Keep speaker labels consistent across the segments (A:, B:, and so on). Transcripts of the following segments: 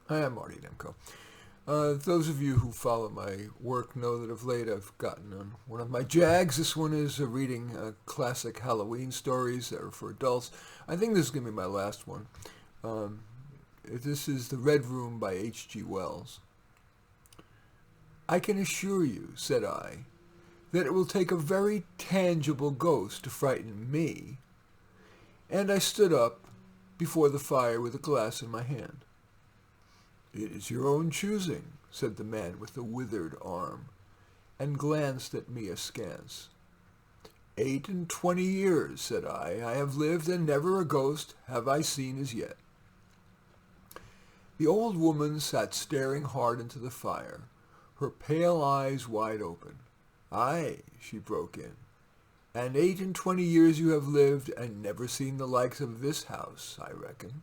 A: Hi, I'm Marty Nemko. Those of you who follow my work know that of late I've gotten on one of my jags. This one is reading classic Halloween stories that are for adults. I think this is going to be my last one. This is The Red Room by H.G. Wells. I can assure you, said I, that it will take a very tangible ghost to frighten me. And I stood up before the fire with a glass in my hand. It is your own choosing, said the man with the withered arm, and glanced at me askance. 28 years, said I have lived, and never a ghost have I seen as yet. The old woman sat staring hard into the fire, her pale eyes wide open. Aye, she broke in, and 28 years you have lived, and never seen the likes of this house, I reckon.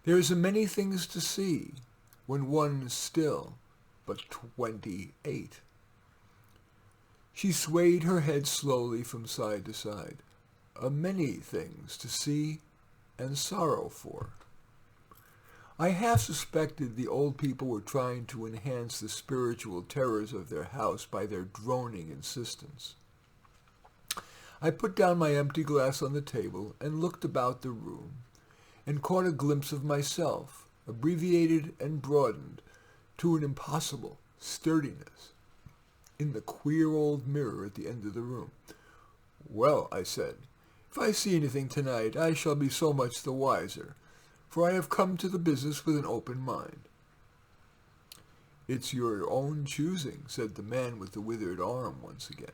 A: There's a many things to see when one is still but 28. She swayed her head slowly from side to side. A many things to see and sorrow for. I half suspected the old people were trying to enhance the spiritual terrors of their house by their droning insistence. I put down my empty glass on the table and looked about the room, and caught a glimpse of myself, abbreviated and broadened to an impossible sturdiness, in the queer old mirror at the end of the room. Well, I said, if I see anything tonight, I shall be so much the wiser, for I have come to the business with an open mind. It's your own choosing, said the man with the withered arm once again.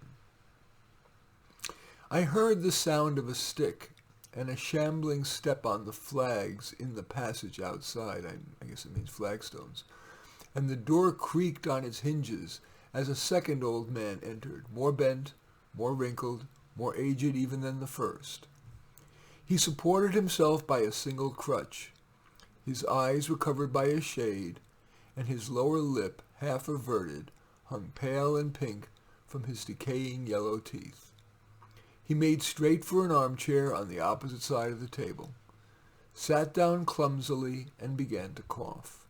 A: I heard the sound of a stick and a shambling step on the flags in the passage outside, I guess it means flagstones, and the door creaked on its hinges as a second old man entered, more bent, more wrinkled, more aged even than the first. He supported himself by a single crutch. His eyes were covered by a shade, and his lower lip, half averted, hung pale and pink from his decaying yellow teeth. He made straight for an armchair on the opposite side of the table, sat down clumsily, and began to cough.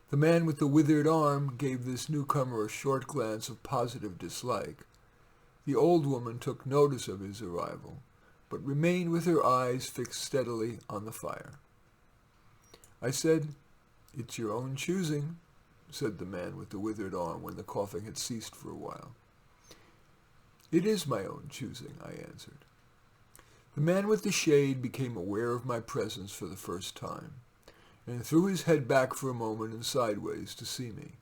A: The man with the withered arm gave this newcomer a short glance of positive dislike. The old woman took notice of his arrival, but remained with her eyes fixed steadily on the fire. I said, "It's your own choosing," said the man with the withered arm when the coughing had ceased for a while. "It is my own choosing," I answered. The man with the shade became aware of my presence for the first time, and threw his head back for a moment and sideways to see me.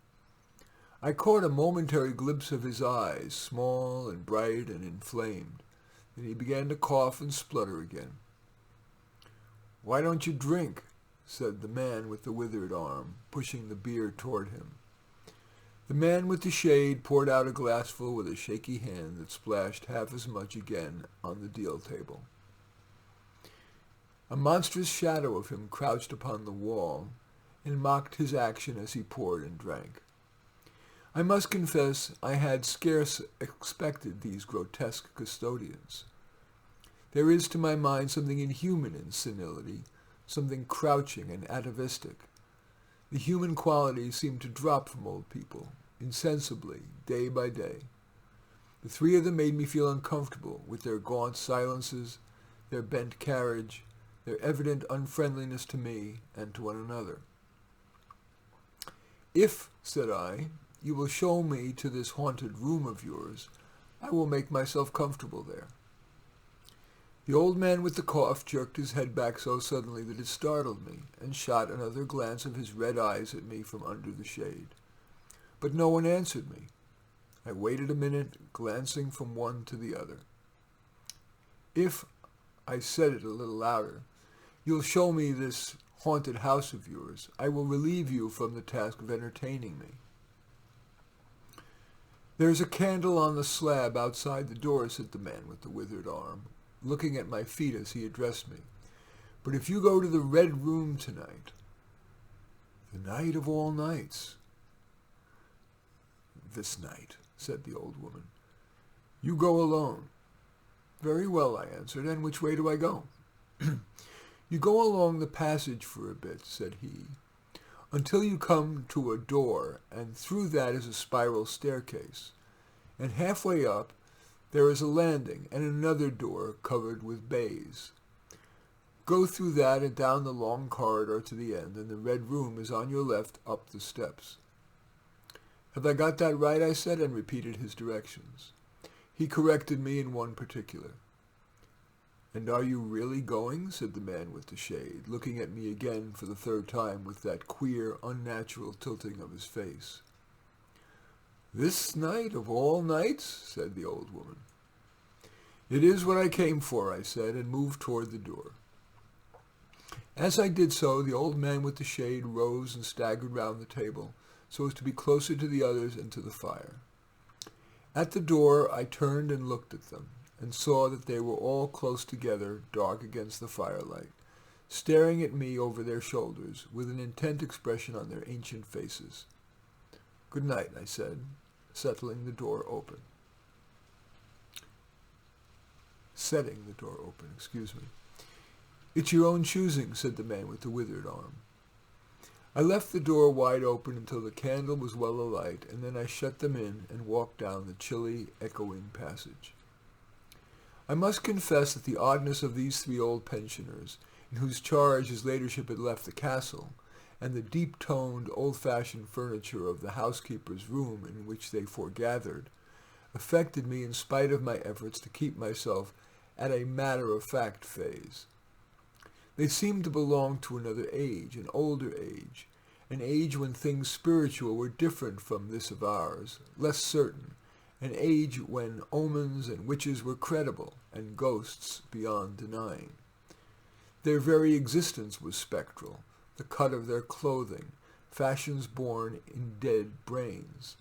A: I caught a momentary glimpse of his eyes, small and bright and inflamed. Then he began to cough and splutter again. "Why don't you drink?" said the man with the withered arm, pushing the beer toward him. The man with the shade poured out a glassful with a shaky hand that splashed half as much again on the deal table. A monstrous shadow of him crouched upon the wall and mocked his action as he poured and drank. I must confess I had scarce expected these grotesque custodians. There is to my mind something inhuman in senility, something crouching and atavistic. The human qualities seem to drop from old people, insensibly, day by day. The three of them made me feel uncomfortable with their gaunt silences, their bent carriage, their evident unfriendliness to me and to one another. "If," said I, "you will show me to this haunted room of yours, I will make myself comfortable there." The old man with the cough jerked his head back so suddenly that it startled me, and shot another glance of his red eyes at me from under the shade. But no one answered me. I waited a minute, glancing from one to the other. "If," I said it a little louder, "you'll show me this haunted house of yours, I will relieve you from the task of entertaining me." "There's a candle on the slab outside the door," said the man with the withered arm, looking at my feet as he addressed me. "But if you go to the Red Room tonight—" "The night of all nights." "This night," said the old woman. "You go alone." "Very well," I answered. "And which way do I go?" "You go along the passage for a bit," said he. until you come to a door, and through that is a spiral staircase. And halfway up, there is a landing and another door covered with baize. Go through that and down the long corridor to the end, and the red room is on your left up the steps. Have I got that right? I said, and repeated his directions. He corrected me in one particular. And are you really going? Said the man with the shade, looking at me again for the third time with that queer, unnatural tilting of his face. This night of all nights? Said the old woman. It is what I came for, I said, and moved toward the door. As I did so, the old man with the shade rose and staggered round the table, so as to be closer to the others and to the fire. At the door I turned and looked at them, and saw that they were all close together, dark against the firelight, staring at me over their shoulders, with an intent expression on their ancient faces. Good night, I said, setting the door open. It's your own choosing, said the man with the withered arm. I left the door wide open until the candle was well alight, and then I shut them in and walked down the chilly, echoing passage. I must confess that the oddness of these three old pensioners, in whose charge his ladyship had left the castle, and the deep-toned, old-fashioned furniture of the housekeeper's room in which they foregathered, affected me in spite of my efforts to keep myself at a matter-of-fact phase. They seemed to belong to another age, an older age, an age when things spiritual were different from this of ours, less certain, an age when omens and witches were credible, and ghosts beyond denying. Their very existence was spectral, the cut of their clothing, fashions born in dead brains.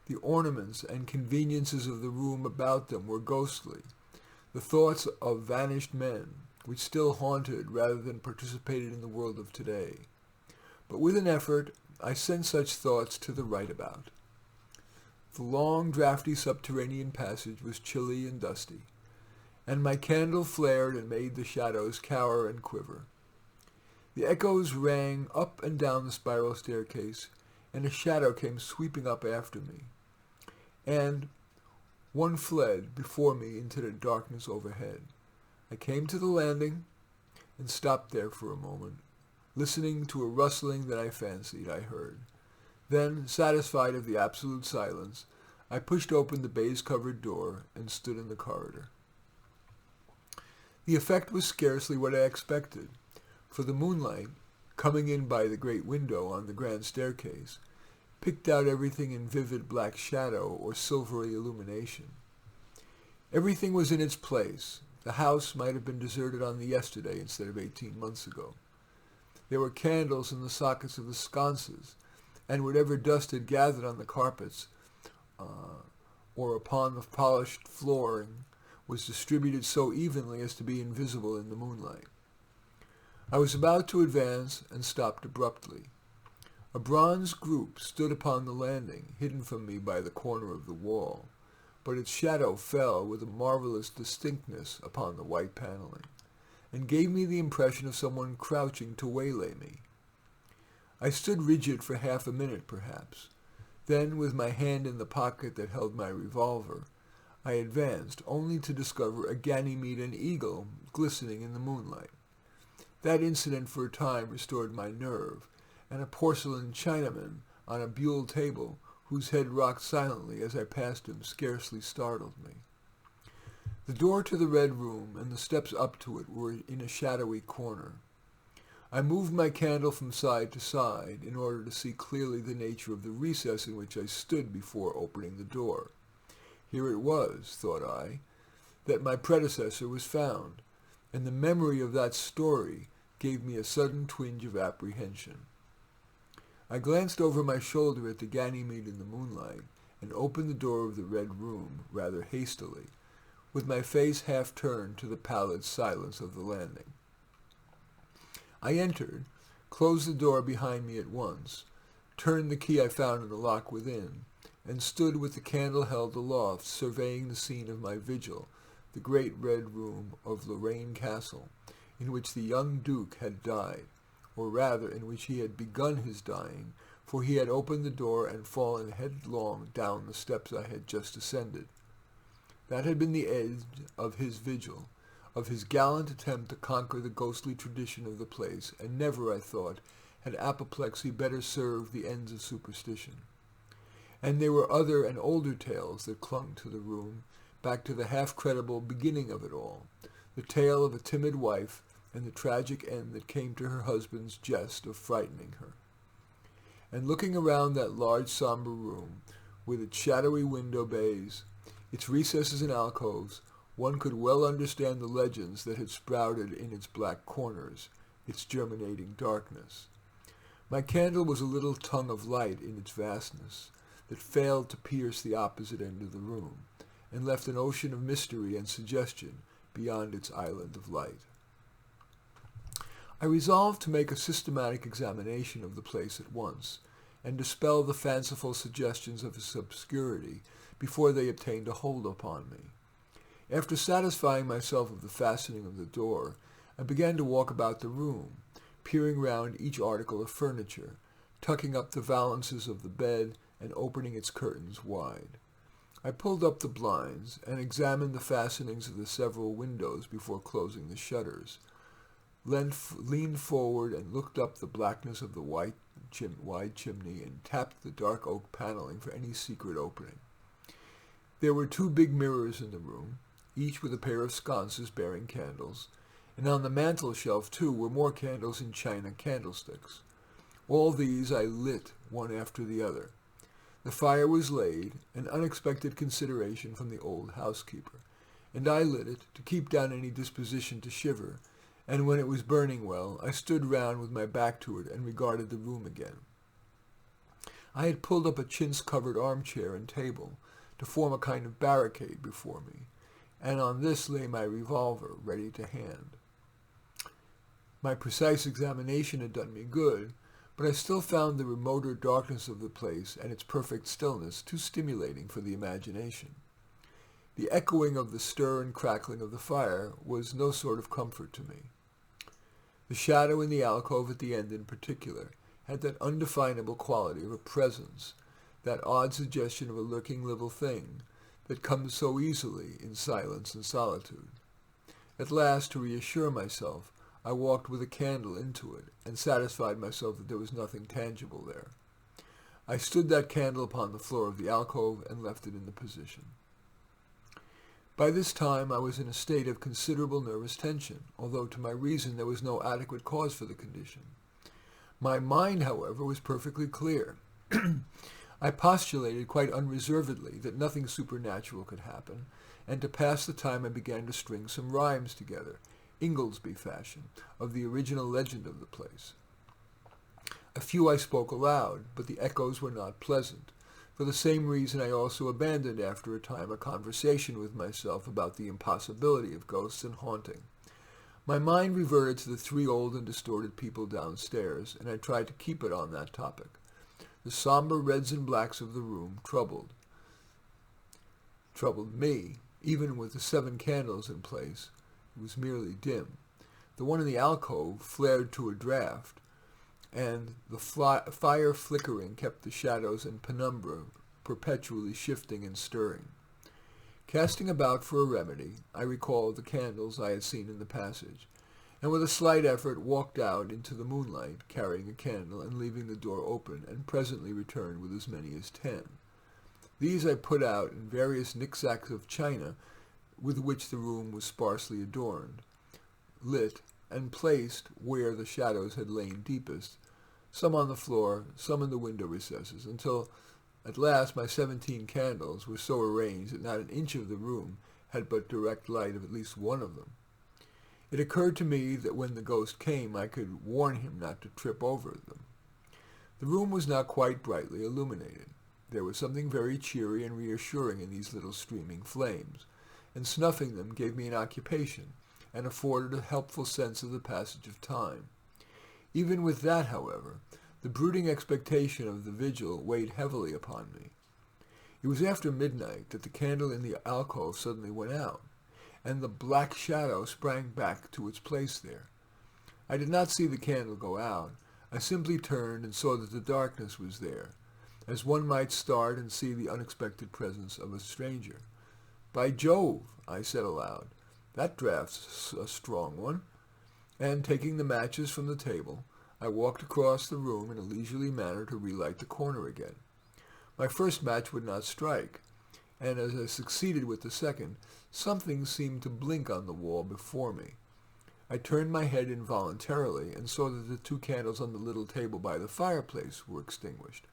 A: The ornaments and conveniences of the room about them were ghostly, the thoughts of vanished men, which still haunted rather than participated in the world of today. But with an effort, I sent such thoughts to the right about. The long, draughty subterranean passage was chilly and dusty, and my candle flared and made the shadows cower and quiver. The echoes rang up and down the spiral staircase, and a shadow came sweeping up after me, and one fled before me into the darkness overhead. I came to the landing and stopped there for a moment, listening to a rustling that I fancied I heard. Then, satisfied of the absolute silence, I pushed open the baize-covered door and stood in the corridor. The effect was scarcely what I expected, for the moonlight, coming in by the great window on the grand staircase, picked out everything in vivid black shadow or silvery illumination. Everything was in its place. The house might have been deserted on the yesterday instead of 18 months ago. There were candles in the sockets of the sconces, and whatever dust had gathered on the carpets or upon the polished flooring was distributed so evenly as to be invisible in the moonlight. I was about to advance and stopped abruptly. A bronze group stood upon the landing, hidden from me by the corner of the wall, but its shadow fell with a marvelous distinctness upon the white paneling, and gave me the impression of someone crouching to waylay me. I stood rigid for half a minute, perhaps. Then, with my hand in the pocket that held my revolver, I advanced, only to discover a Ganymede and eagle glistening in the moonlight. That incident for a time restored my nerve, and a porcelain Chinaman on a buhl table, whose head rocked silently as I passed him, scarcely startled me. The door to the red room and the steps up to it were in a shadowy corner. I moved my candle from side to side in order to see clearly the nature of the recess in which I stood before opening the door. Here it was, thought I, that my predecessor was found, and the memory of that story gave me a sudden twinge of apprehension. I glanced over my shoulder at the Ganymede in the moonlight, and opened the door of the red room rather hastily, with my face half turned to the pallid silence of the landing. I entered, closed the door behind me at once, turned the key I found in the lock within, and stood with the candle held aloft, surveying the scene of my vigil, the great red room of Lorraine Castle, in which the young Duke had died, or rather in which he had begun his dying, for he had opened the door and fallen headlong down the steps I had just ascended. That had been the end of his vigil, of his gallant attempt to conquer the ghostly tradition of the place, and never, I thought, had apoplexy better served the ends of superstition. And there were other and older tales that clung to the room, back to the half-credible beginning of it all, the tale of a timid wife and the tragic end that came to her husband's jest of frightening her. And looking around that large somber room, with its shadowy window bays, its recesses and alcoves, one could well understand the legends that had sprouted in its black corners, its germinating darkness. My candle was a little tongue of light in its vastness, that failed to pierce the opposite end of the room, and left an ocean of mystery and suggestion beyond its island of light. I resolved to make a systematic examination of the place at once, and dispel the fanciful suggestions of its obscurity before they obtained a hold upon me. After satisfying myself of the fastening of the door, I began to walk about the room, peering round each article of furniture, tucking up the valances of the bed and opening its curtains wide. I pulled up the blinds and examined the fastenings of the several windows before closing the shutters, leaned forward and looked up the blackness of the wide chimney and tapped the dark oak paneling for any secret opening. There were 2 big mirrors in the room, each with a pair of sconces bearing candles, and on the mantel-shelf, too, were more candles in china candlesticks. All these I lit one after the other. The fire was laid, an unexpected consideration from the old housekeeper, and I lit it to keep down any disposition to shiver, and when it was burning well, I stood round with my back to it and regarded the room again. I had pulled up a chintz-covered armchair and table to form a kind of barricade before me, and on this lay my revolver, ready to hand. My precise examination had done me good, but I still found the remoter darkness of the place and its perfect stillness too stimulating for the imagination. The echoing of the stir and crackling of the fire was no sort of comfort to me. The shadow in the alcove at the end in particular had that undefinable quality of a presence, that odd suggestion of a lurking little thing that comes so easily in silence and solitude. At last, to reassure myself, I walked with a candle into it and satisfied myself that there was nothing tangible there. I stood that candle upon the floor of the alcove and left it in the position. By this time I was in a state of considerable nervous tension, although to my reason there was no adequate cause for the condition. My mind, however, was perfectly clear. I postulated quite unreservedly that nothing supernatural could happen, and to pass the time I began to string some rhymes together, Ingoldsby fashion, of the original legend of the place. A few I spoke aloud, but the echoes were not pleasant. For the same reason I also abandoned after a time a conversation with myself about the impossibility of ghosts and haunting. My mind reverted to the 3 old and distorted people downstairs, and I tried to keep it on that topic. The somber reds and blacks of the room troubled me, even with the 7 candles in place. It was merely dim. The one in the alcove flared to a draught, and the fire flickering kept the shadows and penumbra perpetually shifting and stirring. Casting about for a remedy, I recalled the candles I had seen in the passage, and with a slight effort walked out into the moonlight, carrying a candle and leaving the door open, and presently returned with as many as 10. These I put out in various knick-sacks of china with which the room was sparsely adorned, lit, and placed where the shadows had lain deepest, some on the floor, some in the window recesses, until at last my 17 candles were so arranged that not an inch of the room had but direct light of at least one of them. It occurred to me that when the ghost came I could warn him not to trip over them. The room was now quite brightly illuminated. There was something very cheery and reassuring in these little streaming flames, and snuffing them gave me an occupation, and afforded a helpful sense of the passage of time. Even with that, however, the brooding expectation of the vigil weighed heavily upon me. It was after midnight that the candle in the alcove suddenly went out, and the black shadow sprang back to its place there. I did not see the candle go out. I simply turned and saw that the darkness was there, as one might start and see the unexpected presence of a stranger. "By Jove," I said aloud, "that draft's a strong one." And taking the matches from the table, I walked across the room in a leisurely manner to relight the corner again. My first match would not strike, and as I succeeded with the second, something seemed to blink on the wall before me. I turned my head involuntarily and saw that the 2 candles on the little table by the fireplace were extinguished.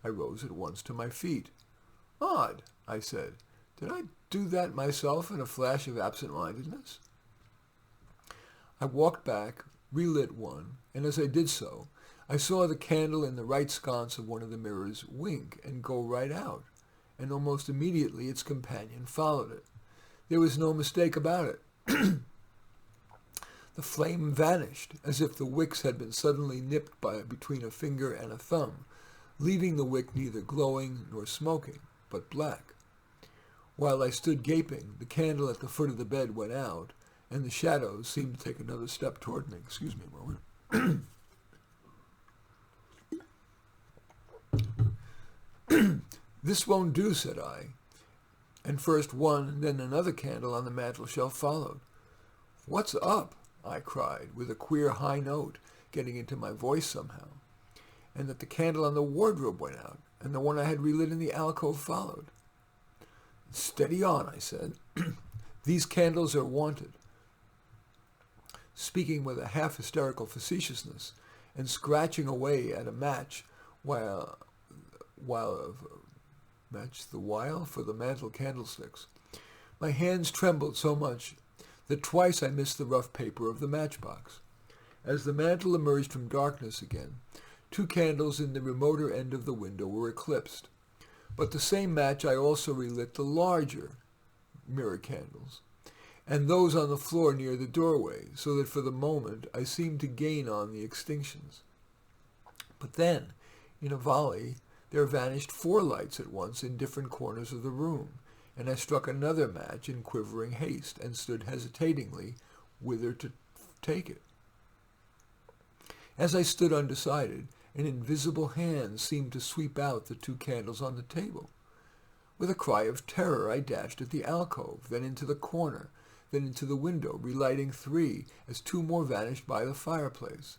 A: I rose at once to my feet. "Odd," I said. "Did I do that myself in a flash of absent-mindedness?" I walked back, relit one, and as I did so, I saw the candle in the right sconce of one of the mirrors wink and go right out, and almost immediately its companion followed it. There was no mistake about it. The flame vanished, as if the wicks had been suddenly nipped between a finger and a thumb, leaving the wick neither glowing nor smoking, but black. While I stood gaping, the candle at the foot of the bed went out, and the shadows seemed to take another step toward me. Excuse me a moment. "This won't do," said I, and first one, then another candle on the mantel shelf followed. "What's up?" I cried, with a queer high note getting into my voice somehow, and that the candle on the wardrobe went out, and the one I had relit in the alcove followed. "Steady on," I said. "These candles are wanted." Speaking with a half-hysterical facetiousness, and scratching away at a match while for the mantel candlesticks. My hands trembled so much that twice I missed the rough paper of the matchbox. As the mantel emerged from darkness again, 2 candles in the remoter end of the window were eclipsed. But the same match I also relit the larger mirror candles, and those on the floor near the doorway, so that for the moment I seemed to gain on the extinctions. But then, in a volley, there vanished 4 lights at once in different corners of the room, and I struck another match in quivering haste, and stood hesitatingly whither to take it. As I stood undecided, an invisible hand seemed to sweep out the 2 candles on the table. With a cry of terror, I dashed at the alcove, then into the corner, then into the window, relighting 3, as 2 more vanished by the fireplace.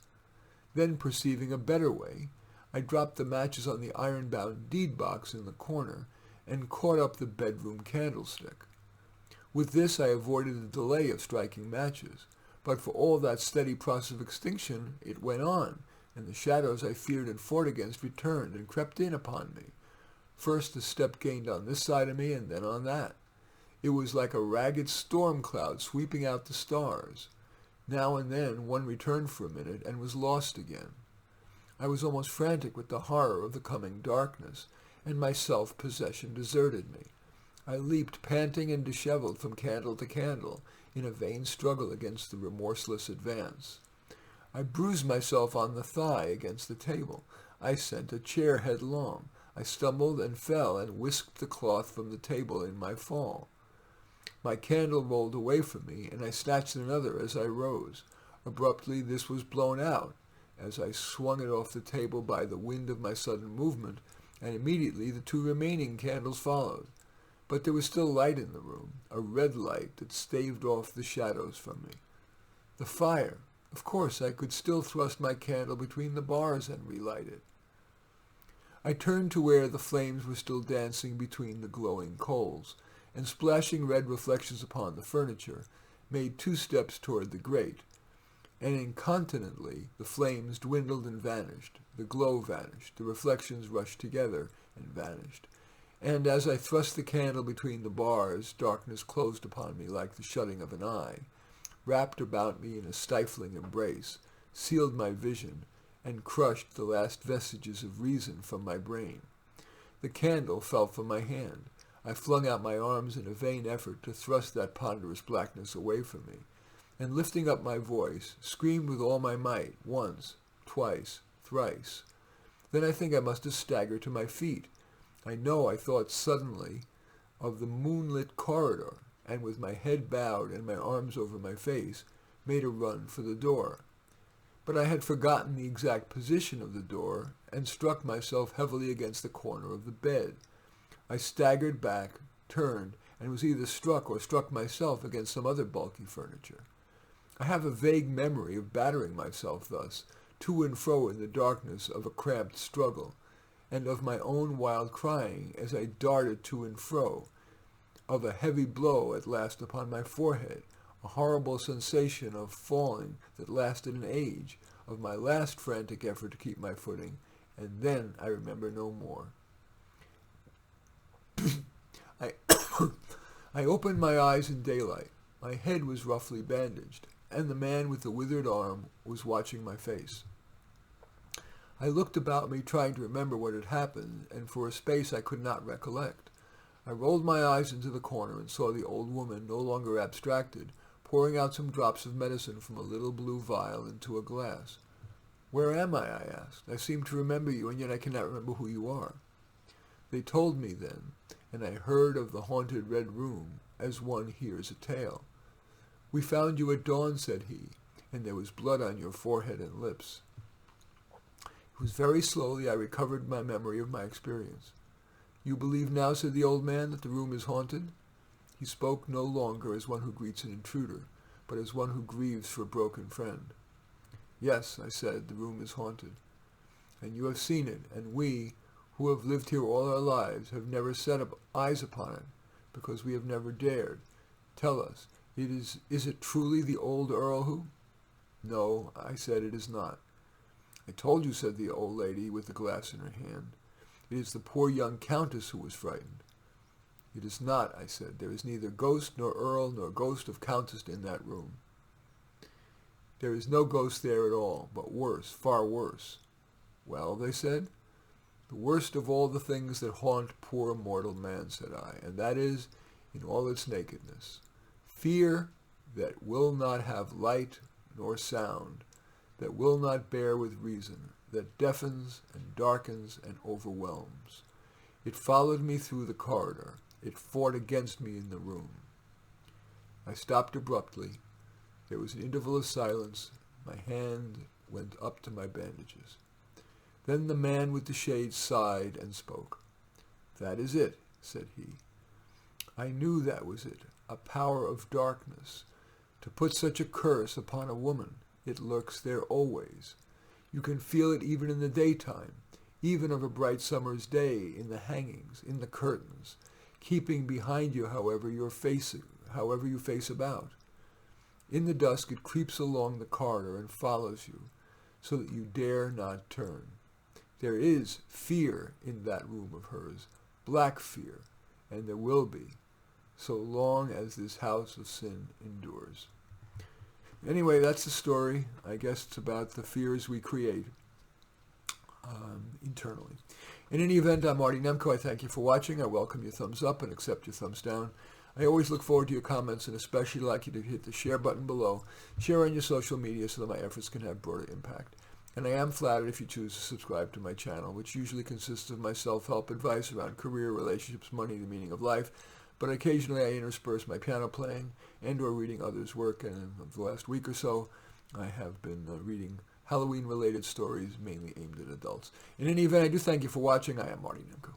A: Then, perceiving a better way, I dropped the matches on the iron-bound deed box in the corner, and caught up the bedroom candlestick. With this I avoided the delay of striking matches, but for all that steady process of extinction, it went on, and the shadows I feared and fought against returned and crept in upon me. First a step gained on this side of me, and then on that. It was like a ragged storm cloud sweeping out the stars. Now and then one returned for a minute and was lost again. I was almost frantic with the horror of the coming darkness, and my self-possession deserted me. I leaped panting and disheveled from candle to candle in a vain struggle against the remorseless advance. I bruised myself on the thigh against the table. I sent a chair headlong. I stumbled and fell and whisked the cloth from the table in my fall. My candle rolled away from me, and I snatched another as I rose. Abruptly this was blown out, as I swung it off the table by the wind of my sudden movement, and immediately the 2 remaining candles followed. But there was still light in the room, a red light that staved off the shadows from me. The fire. Of course, I could still thrust my candle between the bars and relight it. I turned to where the flames were still dancing between the glowing coals, and splashing red reflections upon the furniture, made 2 steps toward the grate, and incontinently the flames dwindled and vanished, the glow vanished, the reflections rushed together and vanished, and as I thrust the candle between the bars, darkness closed upon me like the shutting of an eye, wrapped about me in a stifling embrace, sealed my vision, and crushed the last vestiges of reason from my brain. The candle fell from my hand. I flung out my arms in a vain effort to thrust that ponderous blackness away from me, and lifting up my voice, screamed with all my might, once, twice, thrice. Then I think I must have staggered to my feet. I know I thought suddenly of the moonlit corridor, and with my head bowed and my arms over my face, made a run for the door. but I had forgotten the exact position of the door and struck myself heavily against the corner of the bed. I staggered back, turned, and was either struck or struck myself against some other bulky furniture. I have a vague memory of battering myself thus, to and fro in the darkness of a cramped struggle, and of my own wild crying as I darted to and fro, of a heavy blow at last upon my forehead, a horrible sensation of falling that lasted an age, of my last frantic effort to keep my footing, and then I remember no more. I opened my eyes in daylight. My head was roughly bandaged, and the man with the withered arm was watching my face. I looked about me trying to remember what had happened, and for a space I could not recollect. I rolled my eyes into the corner and saw the old woman, no longer abstracted, pouring out some drops of medicine from a little blue vial into a glass. "Where am I?" asked. "I seem to remember you, and yet I cannot remember who you are." They told me then, and I heard of the haunted red room as one hears a tale. "We found you at dawn," said he, "and there was blood on your forehead and lips." It was very slowly I recovered my memory of my experience. "You believe now," said the old man, "that the room is haunted?" He spoke no longer as one who greets an intruder, but as one who grieves for a broken friend. "Yes," I said, "the room is haunted. And you have seen it, and we, who have lived here all our lives, have never set eyes upon it, because we have never dared. Tell us, is it truly the old Earl who—" "No," I said, "it is not." "I told you," said the old lady with the glass in her hand. "It is the poor young countess who was frightened." "It is not," I said. "There is neither ghost nor earl nor ghost of countess in that room." "There is no ghost there at all, but worse, far worse." "Well," they said. "The worst of all the things that haunt poor mortal man," said I, "and that is, in all its nakedness, fear that will not have light nor sound, that will not bear with reason, that deafens and darkens and overwhelms. It followed me through the corridor. It fought against me in the room." I stopped abruptly. There was an interval of silence. My hand went up to my bandages. Then the man with the shades sighed and spoke. "That is it," said he. "I knew that was it, a power of darkness. To put such a curse upon a woman, it lurks there always. You can feel it even in the daytime, even of a bright summer's day, in the hangings, in the curtains, keeping behind you, however you face about. In the dusk it creeps along the corridor and follows you, so that you dare not turn. There is fear in that room of hers, black fear, and there will be, so long as this house of sin endures." Anyway, that's the story. I guess it's about the fears we create internally. In any event, I'm Marty Nemko. I thank you for watching. I welcome your thumbs up and accept your thumbs down. I always look forward to your comments, and especially like you to hit the share button below. Share on your social media so that my efforts can have broader impact. And I am flattered if you choose to subscribe to my channel, which usually consists of my self-help advice around career, relationships, money, the meaning of life. But occasionally I intersperse my piano playing and or reading others' work. And in the last week or so, I have been reading Halloween-related stories, mainly aimed at adults. In any event, I do thank you for watching. I am Marty Nemko.